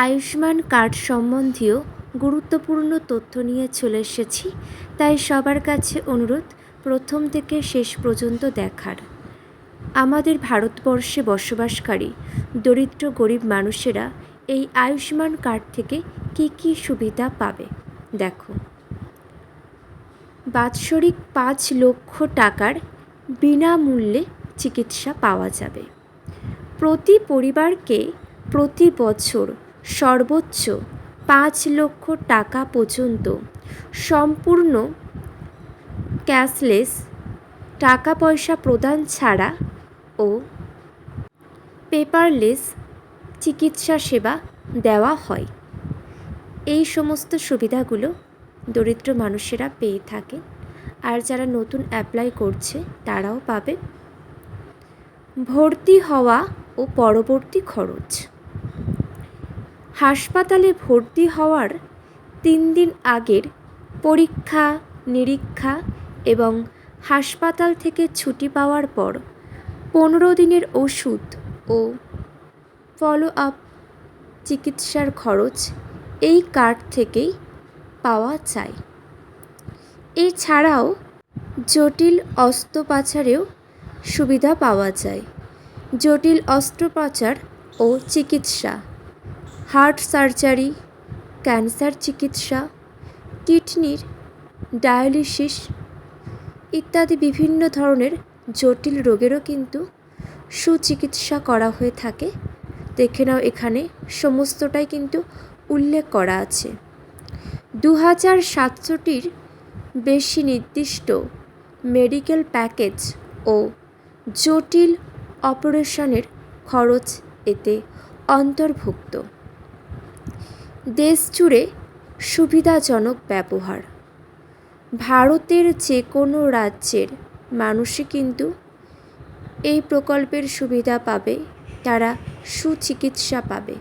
Ayushman card সম্বন্ধীয় গুরুত্বপূর্ণ তথ্য নিয়ে চলে এসেছি, তাই সবার কাছে অনুরোধ প্রথম থেকে শেষ পর্যন্ত দেখার। আমাদের ভারতবর্ষে বসবাসকারী দরিদ্র গরিব মানুষেরা এই আয়ুষ্মান কার্ড থেকে কি কি সুবিধা পাবে দেখো। বাৎসরিক 5 লক্ষ টাকার বিনামূল্যে চিকিৎসা পাওয়া যাবে। প্রতি পরিবারকে প্রতি বছর সর্বোচ্চ 5 লক্ষ টাকা পর্যন্ত সম্পূর্ণ ক্যাশলেস, টাকা পয়সা প্রদান ছাড়া ও পেপারলেস চিকিৎসা সেবা দেওয়া হয়। এই সমস্ত সুবিধাগুলো দরিদ্র মানুষেরা পেয়ে থাকে, আর যারা নতুন অ্যাপ্লাই করছে তারাও পাবে। ভর্তি হওয়া ও পরবর্তী খরচ। হাসপাতালে ভর্তি হওয়ার 3 দিন আগের পরীক্ষা নিরীক্ষা এবং হাসপাতাল থেকে ছুটি পাওয়ার পর 15 দিনের ওষুধ ও ফলো আপ চিকিৎসার খরচ এই কার্ড থেকেই পাওয়া যায়। এছাড়াও জটিল অস্ত্রোপচারেও সুবিধা পাওয়া যায়। জটিল অস্ত্রোপচার ও চিকিৎসা, হার্ট সার্জারি, ক্যান্সার চিকিৎসা, কিডনির ডায়ালিসিস ইত্যাদি বিভিন্ন ধরনের জটিল রোগেরও কিন্তু সুচিকিৎসা করা হয়ে থাকে। দেখে নাও, এখানে সমস্তটাই কিন্তু উল্লেখ করা আছে। 2700টির বেশি নির্দিষ্ট মেডিকেল প্যাকেজ ও জটিল অপারেশনের খরচ এতে অন্তর্ভুক্ত। দেশ জুড়ে সুবিধাজনক ব্যবহার। ভারতের যে কোনো রাজ্যের মানুষই কিন্তু এই প্রকল্পের সুবিধা পাবে, তারা সুচিকিৎসা পাবে।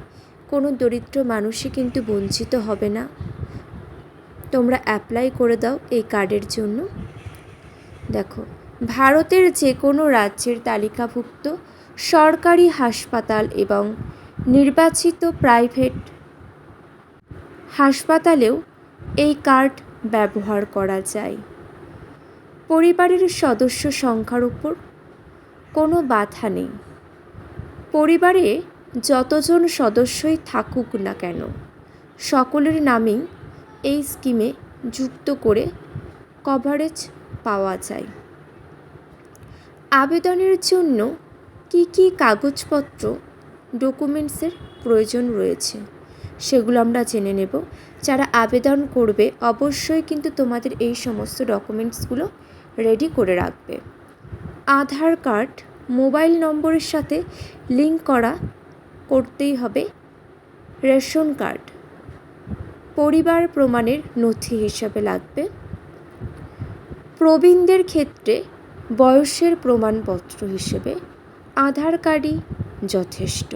কোনো দরিদ্র মানুষই কিন্তু বঞ্চিত হবে না। তোমরা অ্যাপ্লাই করে দাও এই কার্ডের জন্য। দেখো, ভারতের যে কোনো রাজ্যের তালিকাভুক্ত সরকারি হাসপাতাল এবং নির্বাচিত প্রাইভেট হাসপাতালেও এই কার্ড ব্যবহার করা যায়। পরিবারের সদস্য সংখ্যার উপর কোনো বাধা নেই। পরিবারে যতজন সদস্যই থাকুক না কেন, সকলের নামেই এই স্কিমে যুক্ত করে কভারেজ পাওয়া যায়। আবেদনের জন্য কি কি কাগজপত্র ডকুমেন্টসের প্রয়োজন রয়েছে সেগুলো আমরা জেনে নেব। যারা আবেদন করবে অবশ্যই কিন্তু তোমাদের এই সমস্ত ডকুমেন্টসগুলো রেডি করে রাখবে। আধার কার্ড মোবাইল নম্বরের সাথে লিঙ্ক করা করতেই হবে। রেশন কার্ড পরিবার প্রমাণের নথি হিসাবে লাগবে। প্রবীণদের ক্ষেত্রে বয়সের প্রমাণপত্র হিসেবে আধার কার্ডই যথেষ্ট।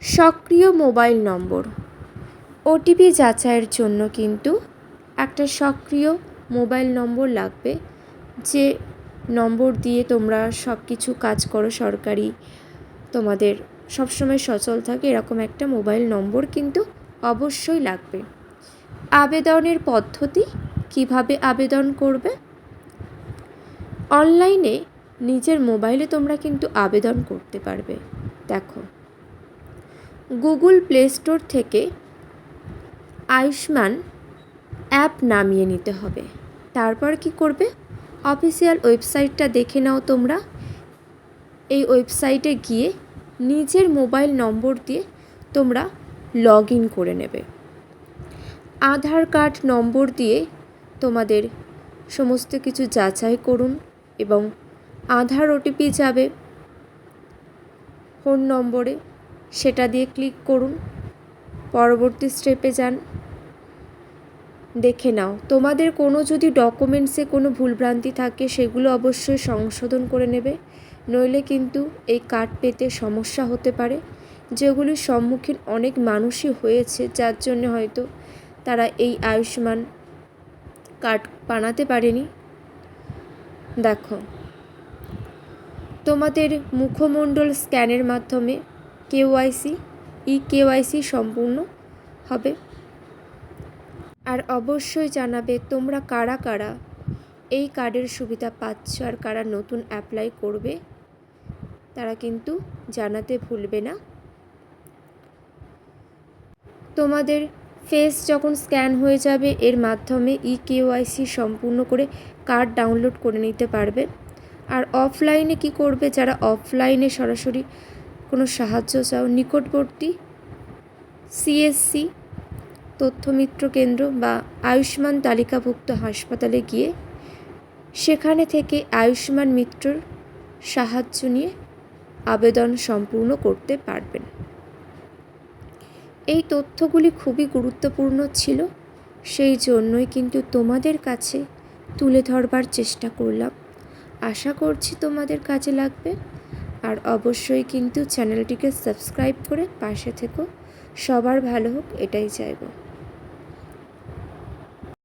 সক্রিয় মোবাইল নম্বর, ওটিপি যাচাইয়ের জন্য কিন্তু একটা সক্রিয় মোবাইল নম্বর লাগবে, যে নম্বর দিয়ে তোমরা সব কিছু কাজ করো, সরকারি তোমাদের সবসময় সচল থাকে, এরকম একটা মোবাইল নম্বর কিন্তু অবশ্যই লাগবে। আবেদনের পদ্ধতি, কিভাবে আবেদন করবে। অনলাইনে নিজের মোবাইলে তোমরা কিন্তু আবেদন করতে পারবে। দেখো, গুগল প্লে স্টোর থেকে আয়ুষ্মান অ্যাপ নামিয়ে নিতে হবে। তারপর কি করবে, অফিসিয়াল ওয়েবসাইটটা দেখে নাও তোমরা। এই ওয়েবসাইটে গিয়ে নিজের মোবাইল নম্বর দিয়ে তোমরা লগ ইন করে নেবে। আধার কার্ড নম্বর দিয়ে তোমাদের সমস্ত কিছু যাচাই করুন এবং আধার ওটিপি যাবে ফোন নম্বরে, সেটা দিয়ে ক্লিক করুন। পরবর্তী স্টেপে যান। দেখে নাও তোমাদের কোনো যদি ডকুমেন্টসে কোনো ভুলভ্রান্তি থাকে সেগুলো অবশ্যই সংশোধন করে নেবে, নইলে কিন্তু এই কার্ড পেতে সমস্যা হতে পারে, যেগুলির সম্মুখীন অনেক মানুষই হয়েছে, যার জন্য হয়তো তারা এই আয়ুষ্মান কার্ড বানাতে পারেনি। দেখো, তোমাদের মুখমণ্ডল স্ক্যানের মাধ্যমে KYC KYC সম্পূর্ণ হবে। আর অবশ্যই জানাবে তোমরা কারা কারা এই কার্ডের সুবিধা পাচ্ছ আর কারা নতুন অ্যাপ্লাই করবে, তারা কিন্তু জানাতে ভুলবে না। তোমাদের ফেস যখন স্ক্যান হয়ে যাবে এর মাধ্যমে KYC সম্পূর্ণ করে কার্ড ডাউনলোড করে নিতে পারবে। আর অফলাইনে কি করবে, যারা অফলাইনে সরাসরি কোনো সাহায্য চাও, নিকটবর্তী CSC তথ্যমিত্র কেন্দ্র বা আয়ুষ্মান তালিকাভুক্ত হাসপাতালে গিয়ে সেখানে থেকে আয়ুষ্মান মিত্রর সাহায্য নিয়ে আবেদন সম্পূর্ণ করতে পারবেন। এই তথ্যগুলি খুবই গুরুত্বপূর্ণ ছিল, সেই জন্যই কিন্তু তোমাদের কাছে তুলে ধরবার চেষ্টা করলাম। আশা করছি তোমাদের কাজে লাগবে। আর অবশ্যই কিন্তু চ্যানেলটিকে সাবস্ক্রাইব করে পাশে থেকো। সবার ভালো হোক এটাই চাইবো।